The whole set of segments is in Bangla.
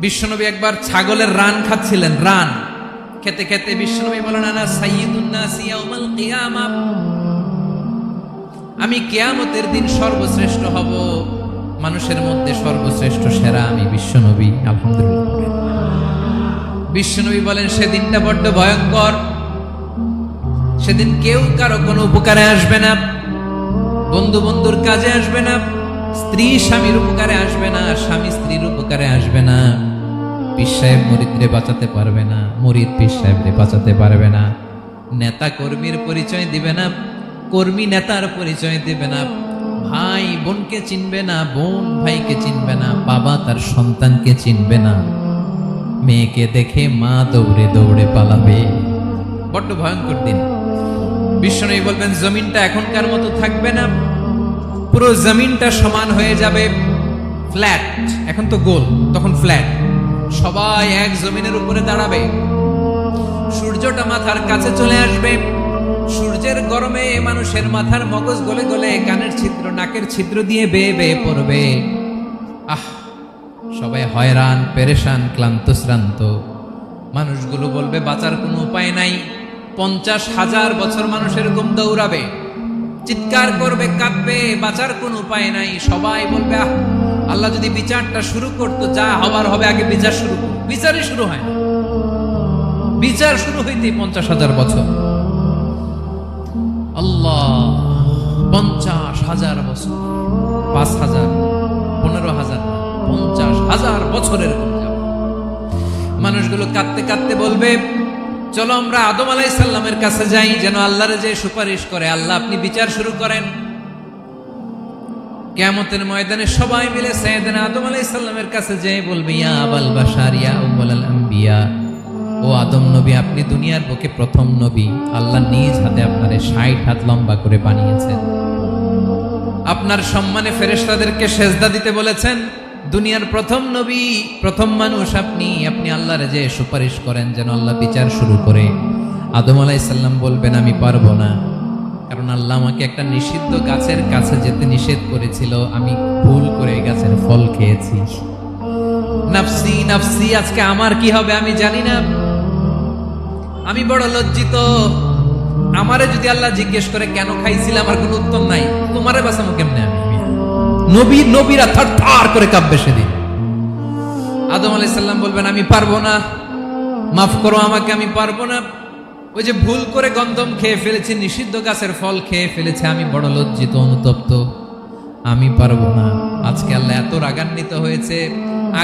বিশ্বনবী একবার ছাগলের রান খাচ্ছিলেন। রান খেতে খেতে বিশ্বনবী বলেন, আনা সাইয়্যিদুন নাস ইয়াউমাল কিয়ামা, আমি কিয়ামতের দিন সর্বশ্রেষ্ঠ হব, মানুষের মধ্যে সর্বশ্রেষ্ঠ সেরা আমি বিশ্বনবী। আলহামদুলিল্লাহ। বিশ্বনবী বলেন, সেদিনটা বড্ড ভয়ঙ্কর। সেদিন কেউ কারো কোনো উপকারে আসবে না, বন্ধু বন্ধুর কাজে আসবে না, স্ত্রী স্বামীর উপকারে আসবে না, স্বামী স্ত্রীর উপকারে আসবে না, পীর সাহেব মুরিদরে বাঁচাতে পারবে না, মুরিদ পীর সাহেবরে বাঁচাতে পারবে না, নেতা কর্মীর পরিচয় দিবে না, কর্মী নেতার পরিচয় দিবে না, ভাই বোনকে চিনবে না, বোন ভাইকে চিনবে না, বাবা তার সন্তানকে চিনবে না, মেয়েকে দেখে মা দৌড়ে দৌড়ে পালাবে। বড্ড ভয়ঙ্কর দিন। বিশ্বনবী বলবেন, জমিনটা এখনকার মতো থাকবে না, পুরো জমিনটা সমান হয়ে যাবে, ফ্ল্যাট। এখন তো গোল, তখন ফ্ল্যাট। সবাই এক জমিনের উপরে দাঁড়াবে, সূর্যটা মাথার কাছে চলে আসবে, সূর্যের গরমে মানুষের মাথার মগজ গলে গলে কানের ছিদ্র নাকের ছিদ্র দিয়ে বেয়ে বেয়ে পড়বে। আহ, সবাই হয়রান, পেরেশান, ক্লান্ত শ্রান্ত। মানুষগুলো বলবে বাঁচার কোনো উপায় নাই। 50,000 বছর মানুষ এরকম দৌড়াবে, চিৎকার করবে, কাঁদবে, বাঁচার কোনো উপায় নাই। সবাই বলবে, আহ, আল্লাহ যদি বিচারটা শুরু করতো, যা হবার হবে, আগে বিচার শুরু করতো। বিচারই শুরু হয় না, বিচার শুরু হইতে 50,000 বছর। আল্লাহ, 50,000 বছর, 5,000, 15,000, 50,000 বছরের মানুষগুলো কাঁদতে কাঁদতে বলবে, চলো আমরা আদম আলাইহিস সালামের কাছে যাই, যেন আল্লাহর যে সুপারিশ করে, আল্লাহ আপনি বিচার শুরু করেন। কিয়ামতের ময়দানে সবাই মিলে সাইয়েদনা আদম আলাইহিস সালামের কাছে যেয়ে বলবে, ইয়া আবাল বাশার ইয়া আউয়ালাল আম্বিয়া, ও আদম নবী, আপনি দুনিয়ার বুকে প্রথম নবী। আল্লাহ নিজ হাতে আপনারে 60 হাত লম্বা করে বানিয়েছেন, আপনার সম্মানে ফেরেশতাদেরকে সেজদা দিতে বলেছেন। দুনিয়ার প্রথম নবী, প্রথম মানুষ আপনি। আপনি আল্লাহর যে সুপারিশ করেন যেন আল্লাহ বিচার শুরু করে। আদম আলাইহিস সালাম বলবেন, আমি পারবো না, কারণ আল্লাহ আমাকে একটা নিষিদ্ধ গাছের কাছে যেতে নিষেধ করেছিল, আমি ভুল করে এই গাছের ফল খেয়েছি। নাফসি নাফসি, আজকে আমার কি হবে আমি জানি না, আমি বড় লজ্জিত। আমারে যদি আল্লাহ জিজ্ঞেস করে কেন খাইছিল, আমার কোনো উত্তর নাই। তোমারে বাঁচাবো কেমনে আমি? নবীরা থার করে কাঁপবে সেদিন। আদম আলাইহিস সালাম বলবেন, আমি পারবো না, মাফ করো আমাকে, আমি পারবো না। ওই যে ভুল করে গন্ধম খেয়ে ফেলেছি, নিষিদ্ধ গাছের ফল খেয়ে ফেলেছে, আমি বড় লজ্জিত, অনুতপ্ত, আমি পারবো না। আজকে আল্লাহ এত রাগান্বিত হয়েছে,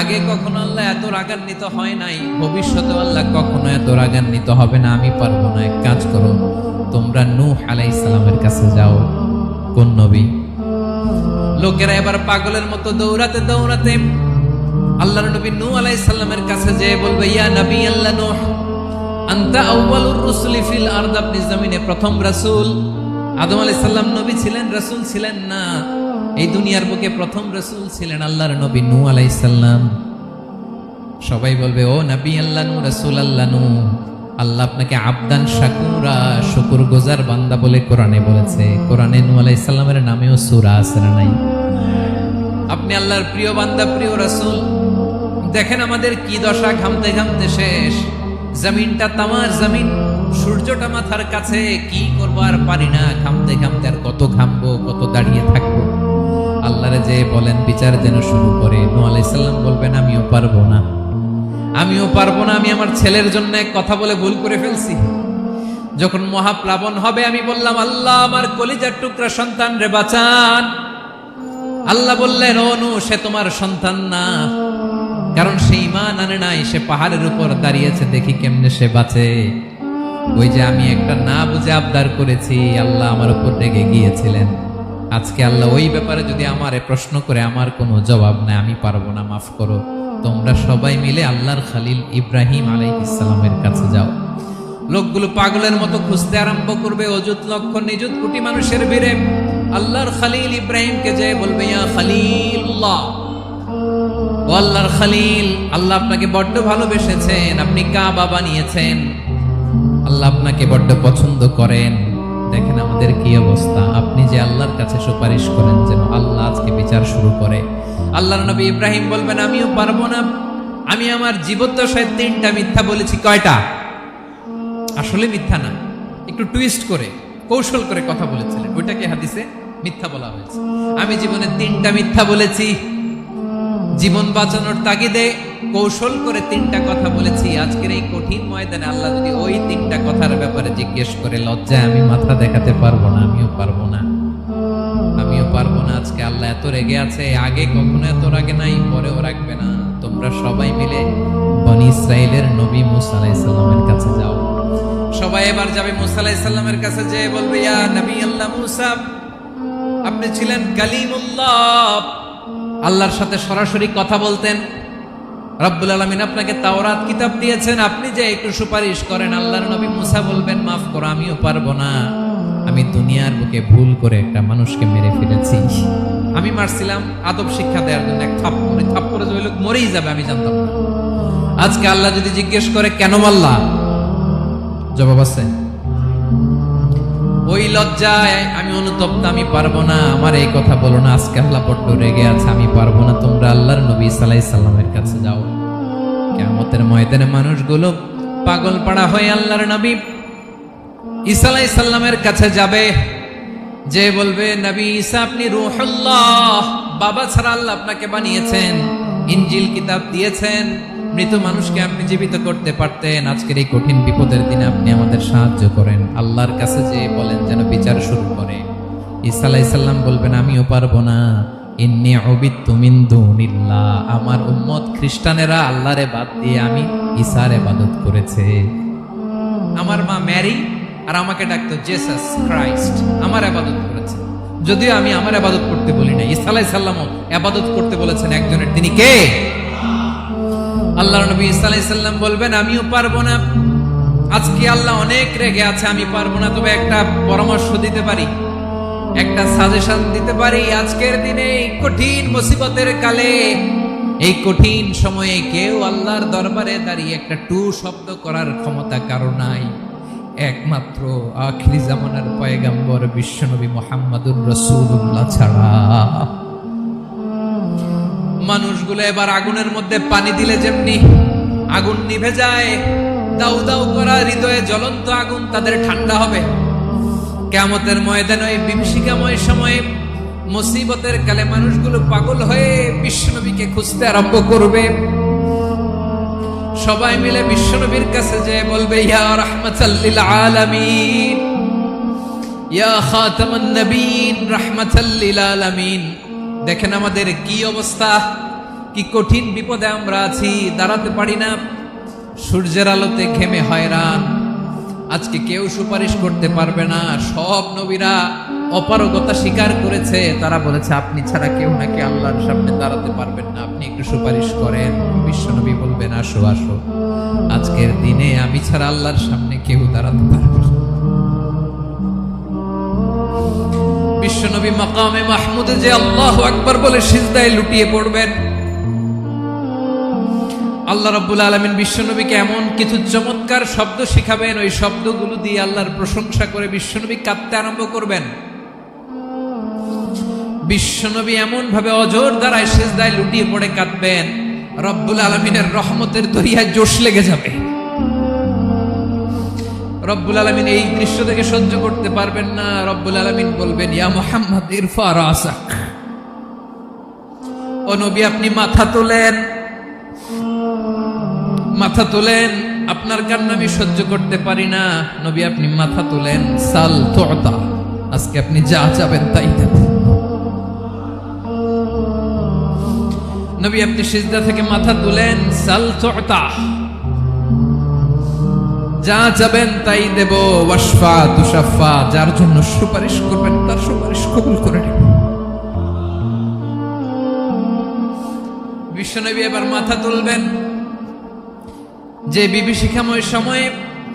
আগে কখনো আল্লাহ এত রাগান্বিত হয় নাই, ভবিষ্যতে আল্লাহ কখনো এত রাগান্বিত হবে না, আমি পারবো না। এক কাজ করো, তোমরা নূহ আলাইহিস সালামের কাছে যাও। কোন নবী? লোকেরা এবার পাগলের মতো দৌড়াতে দৌড়াতে আল্লাহর নবী নূহ আলাইহিস সালামের কাছে যেয়ে বলবে, ইয়া নবী আল্লাহ নূহ, আনতা আউয়ালুর রুসুলি ফিল আরদ, আপনি জমিনে প্রথম রাসূল। আদম আলাইহিস সালাম নবী ছিলেন, রাসূল ছিলেন না, এই দুনিয়ার বুকে প্রথম রাসূল ছিলেন আল্লাহর নবী নূহ আলাইহিস সালাম। সবাই বলবে, ও নবী আল্লাহ নূহ, রাসূল আল্লাহ নূহ, আল্লাহ আপনাকে আবদান শাকুরা, শুকরগুজার বান্দা বলে কোরআনে বলেছে। কোরআনে নূহ আলাইহিস সালামের নামেও সূরা আছে না নাই? আপনি আল্লাহর প্রিয় বান্দা, প্রিয় রাসূল। দেখেন আমাদের কি দশা, ঘামতে ঘামতে শেষ, জমিনটা তামার জমিন, সূর্যটা মাথার কাছে, কি করবো আর পারি না, ঘামতে ঘামতে আর কত ঘামবো, কত দাঁড়িয়ে থাকবো। আল্লাহরে যে বলেন বিচার যেন শুরু করে। নূহ আলাইহিস সালাম বলবেন, আমিও পারবো না, আমিও পারবো না, আমি আমার ছেলের জন্য এক কথা বলে ভুল করে ফেলছি। যখন মহাপ্লাবন হবে আমি বললাম, আল্লাহ আমার কলিজার টুকরা সন্তান রে বাঁচান। আল্লাহ বললেন, ও নূহ, সে তোমার সন্তান না, কারণ সে ঈমান আনে নাই, সে পাহাড়ের উপর দাঁড়িয়েছে, দেখি কেমনে সে বাঁচে। ওই যে আমি একটা না বুঝে আবদার করেছি, আল্লাহ আমার উপর রেগে গিয়েছিলেন। আজকে আল্লাহ ওই ব্যাপারে যদি আমারে প্রশ্ন করে, আমার কোনো জবাব নাই, আমি পারবো না, মাফ করো। তোমরা সবাই মিলে আল্লাহর খালিল ইব্রাহিম আলাইহিস সালামের কাছে যাও। লোকগুলো পাগলের মতো খুঁজতে আরম্ভ করবে, অযুত লক্ষ নিযুত কোটি মানুষের ভিড়ে আল্লাহর খালিল ইব্রাহিমকে যে বলবে, ইয়া খালিলুল্লাহ, ও আল্লাহর খালিল, আল্লাহ আপনাকে বড্ড ভালোবেসেছেন, আপনি কাবা বানিয়েছেন, আল্লাহ আপনাকে বড্ড পছন্দ করেন। দেখেন আমাদের কি অবস্থা, আপনি যে আল্লাহর কাছে সুপারিশ করেন যেন আল্লাহ আজকে বিচার শুরু করে। আল্লাহর নবী ইব্রাহিম বলবেন, আমিও পারবো না, আমি আমার জীবদ্দশায় 3টা মিথ্যা বলেছি। কয়টা? আসলে মিথ্যা না, একটু টুইস্ট করে কৌশল করে কথা বলেছিলেন, ওইটাকে হাদিসে মিথ্যা বলা হয়েছে। আমি জীবনে 3টা মিথ্যা বলেছি, জীবন বাঁচানোর তাগিদে কৌশল করে 3টা কথা বলেছি। আজকের এই কঠিন ময়দানে আল্লাহ যদি ওই 3টা কথার ব্যাপারে জিজ্ঞেস করে, লজ্জায় আমি মাথা দেখাতে পারবো না, আমিও পারবো না। আজকে আল্লাহ এত রেগে আছে, আগে কখনো এত রাগে নাই, পরেও রাখবে না। তোমরা সবাই মিলে বনি ইসরাইলের নবী মুসা আলাইহিস সালামের কাছে যাও। সবাই এবার যাবে মুসা আলাইহিস সালামের কাছে, যে বলবে, ইয়া নবী আল্লাহ মুসা, আপনি ছিলেন কালিমুল্লাহ, আল্লাহর সাথে সরাসরি কথা বলতেন। রব্বুল আলামিন আপনাকে তাওরাত কিতাব দিয়েছেন, আপনি যে একটু সুপারিশ করেন। আল্লাহর নবী মুসা বলবেন, মাফ করো, আমিও পারবো না। আমি দুনিয়ার বুকে ভুল করে একটা মানুষকে মেরে ফেলেছি। আমি মারছিলাম আদব শিক্ষা দেওয়ার জন্য, এক থাপ্পড়ে যে ওই লোক মরেই যাবে আমি জানতাম না। আজকে আল্লাহ যদি জিজ্ঞেস করে কেন মারলা, জবাব আছে? ওই লজ্জায় আমি অনুতপ্ত, আমি পারবো না, আমার এই কথা বলো না। আজকে আল্লাহ বড্ড রেগে আছে, আমি পারবো না। তোমরা আল্লাহর নবী ঈসা আলাইহিস সালামের কাছে যাও। কিয়ামতের ময়দানে মানুষগুলো পাগল পাড়া হয়ে আল্লাহর নবী ঈসা আলাইহিস সালামের কাছে যাবে, যে বলবে, নবী ঈসা আপনি রূহুল্লাহ, বাবা ছাড়া আল্লাহ আপনাকে বানিয়েছেন, ইনজিল কিতাব দিয়েছেন, মৃত মানুষকে আপনি জীবিত করতে পারতেন। আজকের এই কঠিন বিপদের দিনে আপনি আমাদের সাহায্য করেন। আল্লাহর কাছে যে বলেন যেন বিচার শুরু করে। ঈসা আলাইহিস সালাম বলবেন, আমিও পারবো না। ইন্নী উবিদতু মিন দুনিল্লাহ, আমার উম্মত খ্রিস্টানেরা আল্লাহরে বাদ দিয়ে আমি ঈসার ইবাদত করেছে। আমার মা ম্যারি আর আমাকে ডাকতো জেসাস ক্রাইস্ট, আমার ইবাদত করেছে। যদিও আমি আমার ইবাদত করতে বলি না, ঈসা আলাইহিস সালামও ইবাদত করতে বলেছেন একজনের, তিনি কে? আল্লাহর নবী ঈসা আলাইহিস সালাম বলবেন, আমিও পারবো না। আজকে আল্লাহ অনেক রেগে আছে, আমি পারবো না। তবে একটা পরামর্শ দিতে পারি, একটা সাজেশন দিতে পারি। আজকের দিনে এই কঠিন মুসিবতের কালে, এই কঠিন সময়ে কেউ আল্লাহর দরবারে দাঁড়িয়ে একটা টু শব্দ করার ক্ষমতা কারো নাই, একমাত্র আখিরি জামানার পয়গম্বর বিশ্বনবী মুহাম্মদুর রাসূলুল্লাহ ছাড়া। মানুষগুলো এবার আগুনের মধ্যে পানি দিলে যেমনি আগুন নিভে যায়, দাউ দাউ করা হৃদয়ে জ্বলন্ত আগুন তাদের ঠান্ডা হবে। কিয়ামতের ময়দানে ওই বিভীষিকাময় সময়ে, মুসিবতের কালে মানুষগুলো পাগল হয়ে বিশ্বনবীকে খুঁজতে আরম্ভ করবে। সবাই মিলে বিশ্বনবীর কাছে যেয়ে বলবে, ইয়া রাহমাতাল লিল আলামিন, ইয়া খাতামান নবীন, রাহমাতাল লিল আলামিন। দেখেন আমাদের কি অবস্থা, কি কঠিন বিপদে আমরা আছি, দাঁড়াতে পারি না, সূর্যের আলোতে ঘেমে হয়রান। আজকে কেউ সুপারিশ করতে পারবে না। সব নবীরা অপারগতা স্বীকার করেছে, তারা বলেছে আপনি ছাড়া কেউ নাকি আল্লাহর সামনে দাঁড়াতে পারবেন না, আপনি একটু সুপারিশ করেন। বিশ্বনবী বলবেন, আসো আসো, আজকের দিনে আমি ছাড়া আল্লাহর সামনে কেউ দাঁড়াতে পারবে না। বিশ্বনবী মাকামে মাহমুদে যে আল্লাহু আকবার বলে সিজদায় লুটিয়ে পড়বেন। আল্লাহ রাব্বুল আলামিন বিশ্বনবীকে এমন কিছু চমৎকার শব্দ শিখাবেন, ওই শব্দগুলো দিয়ে আল্লাহর প্রশংসা করে বিশ্বনবী কাঁদতে আরম্ভ করবেন। বিশ্বনবী এমন ভাবে অজর দ্বারায় সিজদায় লুটিয়ে পড়ে কাঁদবেন, রব্বুল আলামিনের রহমতের দরিয়ায় জোশ লেগে যাবে। রব্বুল আলামিন এই দৃশ্য থেকে সহ্য করতে পারবেন না। রব্বুল আলামিন বলবেন, ইয়া মুহাম্মদ ইরফা রাসাক, ও নবী আপনি মাথা তোলেন, মাথা তোলেন, আপনার কান্না আমি সহ্য করতে পারি না। নবী আপনি মাথা তোলেন, সাল তুতা, আজকে আপনি যা চাবেন তাই দেব। নবী আপনি সিজদা থেকে মাথা তুলেন, সাল তুতা, যা চাবেন তাই দেব। ওয়াশফা তুশাফা, যার জন্য সুপারিশ করবেন তার সুপারিশ কবুল করে নেব। বিশ্বনবী এবার মাথা তুলবেন। যে বিভীষিকাময় সময়ে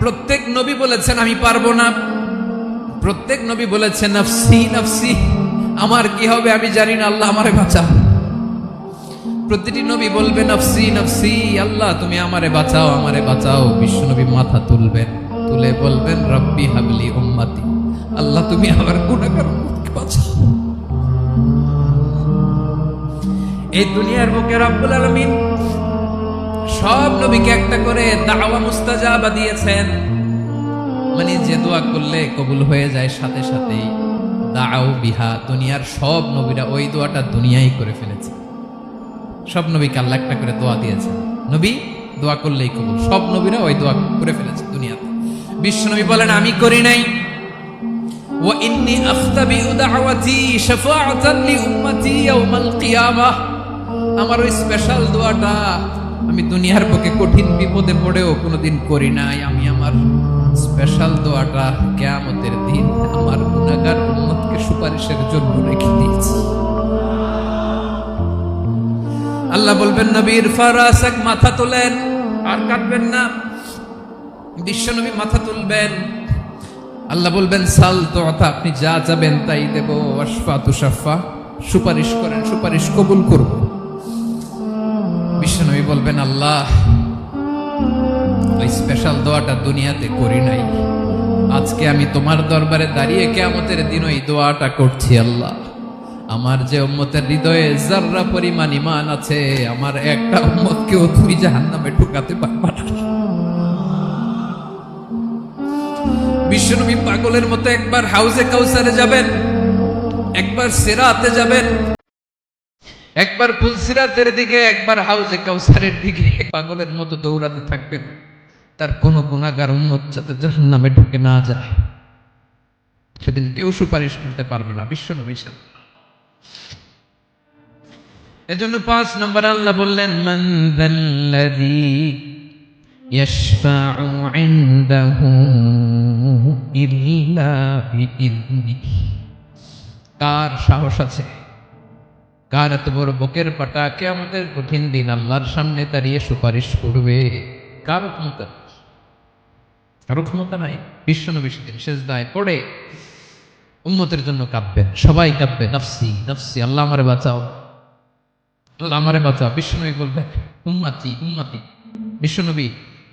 প্রত্যেক নবী বলেছেন আমি পারবো না, প্রত্যেক নবী বলেছেন নফসি নফসি, আমার কি হবে আমি জানি না, আল্লাহ আমারে বাঁচাও। প্রতিটি নবী বলবে নফসি নফসি, আল্লাহ তুমি আমারে বাঁচাও, আমারে বাঁচাও। বিশ্বনবী মাথা তুলবেন, তুলে বলবেন রব্বি হাবলি উম্মতি, আল্লাহ তুমি আমার গুনাহগার উম্মতকে বাঁচাও। এই দুনিয়ার বুকে রব্বুল আলামিন সব নবীকে একটা করে দাওয়া মুস্তাজাবা দিয়েছেন, মানে যে দোয়া করলে কবুল হয়ে যায় সাথে সাথেই। দাও বিহা, দুনিয়ার সব নবীরা ওই দোয়াটা দুনিয়ায় করে ফেলেছে। সব নবীকে আল্লাহ একটা করে দোয়া দিয়েছে, নবী দোয়া করলেই কবুল। সব নবীরা ওই দোয়া করে ফেলেছে দুনিয়াতে। বিশ্ব নবী বলেন আমি করি নাই। ওয়া ইন্নী আখতাবিউ দাওয়াতি শাফাআতান লি উম্মতি ইয়াউমাল কিয়ামাহ, আমার ওই স্পেশাল দোয়াটা আমি দুনিয়ার বুকে কঠিন বিপদে পড়েও কোনোদিন করি নাই। আমি আমার স্পেশাল দোয়াটা কিয়ামতের দিন আমার গুনাহগার উম্মতকে সুপারিশের জন্য রেখে দিয়েছি। আল্লাহ বলবেন নবীর ফারাসাক, মাথা তোলেন, আর কাটবেন না। বিশ্ব নবী মাথা তুলবেন, আল্লাহ বলবেন সাল তোতা, আপনি যা যাবেন তাই দেব। ওয়াশফা তুশাফা, সুপারিশ করেন, সুপারিশ কবুল করব। বিশ্ব নবী বলবেন আল্লাহ ওই স্পেশাল দোয়াটা দুনিয়াতে করি নাই, আজকে আমি তোমার দরবারে দাঁড়িয়ে কিয়ামতের দিন ওই দোয়াটা করছি। আল্লাহ আমার যে উম্মতের হৃদয়ে যাররা পরিমাণ ঈমান আছে, আমার একটা উম্মতকেও তুমি জাহান্নামে ঢুকাতে পারবা না। বিশ্বনবী পাগলের মতো একবার হাউজে কাউসারে যাবেন, একবার সিরাতে যাবেন, একবার ফুলসিরাতের দিকে, একবার হাউজে কাউসারের দিকে পাগলের মতো দৌড়াতে থাকবেন। তার কোনো গুনাহগার উম্মত যাতে জাহান্নামে ঢুকে না যায়, সেদিন কেউ সুপারিশ করতে পারবে না। বিশ্বনবী এজন্য 5 নম্বর আল্লাহ বললেন মান যাল্লাযী ইয়াশফাউ ইনদাহু ইল্লা বিইذনিহি, কার সাহস আছে, কার এত বড় বুকের পাটা কিয়ামতের কঠিন দিন আল্লাহর সামনে দাঁড়িয়ে সুপারিশ করবে? কারো ক্ষমতা, কারো ক্ষমতা নাই। বিশ্বনবী সেদিন সেজদায় পড়ে উম্মতের জন্য কাঁদবেন, সবাই কাঁদবে, নাফসি নাফসি, আল্লাহ আমারে বাঁচাও, আল্লাহ আমারে বাঁচাও। বিশ্বনবী বলবেন উম্মতি উম্মতি। বিশ্বনবী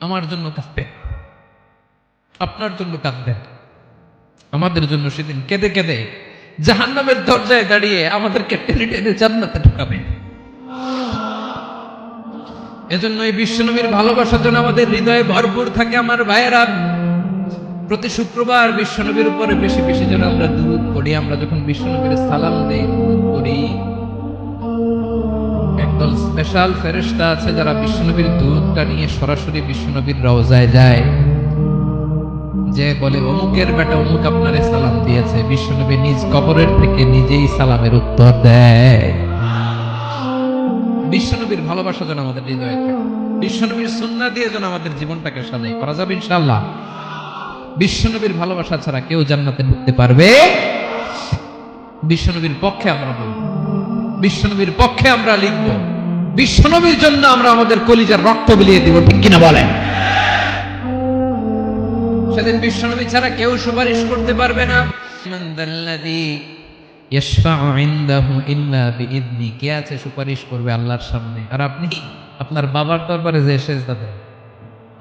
আমার জন্য কাঁদবেন, আপনার জন্য কাঁদবেন, আমাদের জন্য সেদিন কেঁদে কেঁদে জাহান্নামের দরজায় দাঁড়িয়ে আমাদেরকে টেনে টেনে জান্নাতে ঢুকাবে। এজন্য এই বিশ্বনবীর ভালোবাসা যেন আমাদের হৃদয়ে ভরপুর থাকে। আমার ভাইয়েরা, প্রতি শুক্রবার বিশ্বনবীর উপরে বেশি বেশি যেন আমরা দুরূদ পড়ি। আমরা যখন বিশ্বনবীর সালাম দেই করি, একদল স্পেশাল ফেরেশতা আছে যারা বিশ্বনবীর দুরূদটা নিয়ে সরাসরি বিশ্বনবীর রওজায় যায়, যে বলে অমুকের বেটা অমুক আপনারে সালাম দিয়েছে। বিশ্বনবী নিজ কবরের থেকে নিজেই সালামের উত্তর দেয়। বিশ্বনবীর ভালোবাসা যেন আমাদের হৃদয়ে থাকে, বিশ্বনবীর সুন্নাহ দিয়ে যেন আমাদের জীবনটাকে সাজাই করা যাবে ইনশাআল্লাহ। বিশ্বনবীর ভালোবাসা ছাড়া কেউ জান্নাতে ঢুকতে পারবে? বিশ্বনবীর পক্ষে আমরা বলব, বিশ্বনবীর পক্ষে আমরা লিখব, বিশ্বনবীর জন্য আমরা আমাদের কলিজার রক্ত বিলিয়ে দিব, ঠিক কিনা বলেন? সেদিন বিশ্বনবী ছাড়া কেউ সুপারিশ করতে পারবে না। মান যাল্লাযী ইয়াশফাউ ইনদাহু ইল্লা বিইذনি, কে আছে সুপারিশ করবে আল্লাহর সামনে? আর আপনি আপনার বাবার দরবারে যে সেজদা দেন,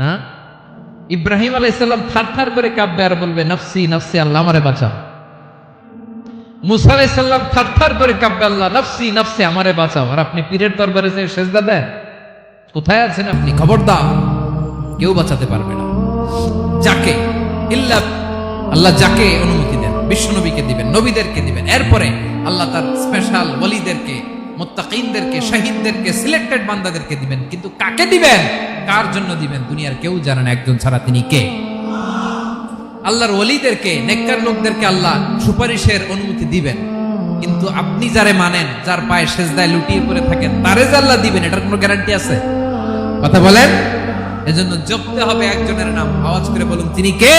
হ্যাঁ, ইব্রাহিম আলাইহিস সালাম থারথার করে কাঁপবে আর বলবে নাফসি নাফসি, আল্লাহ আমারে বাঁচাও। মুসা আলাইহিস সালাম থারথার করে কাঁপবে, আল্লাহ নাফসি নাফসি, আমারে বাঁচাও। আর আপনি পীরের দরবারে যে সেজদা দেন, কোথায় আছেন আপনি? খবরদার, কেউ বাঁচাতে পারবে না। যাকে ইল্লা আল্লাহ যাকে অনুমতি দেন, বিশ্বনবীকে দিবেন, নবীদেরকে দিবেন, এরপরে আল্লাহ তার স্পেশাল ওলিদেরকে, মুত্তাকিনদেরকে, শহীদদেরকে, সিলেক্টেড বান্দাদেরকে দিবেন। কিন্তু কাকে দিবেন, কার জন্য দিবেন, দুনিয়ার কেউ জানে না একজন ছাড়া, তিনি কে? আল্লাহর ওলিদেরকে, নেককার লোকদেরকে আল্লাহ সুপারিশের অনুমতি দিবেন। কিন্তু আপনি যারে মানেন, যার পায়ে সেজদায় লুটিয়ে পড়ে থাকেন, তারে যে আল্লাহ দিবেন, এটার কোনো গ্যারান্টি আছে? কথা বলেন। এজন্য জপতে হবে একজনের নাম, আওয়াজ করে বলুন তিনি কে?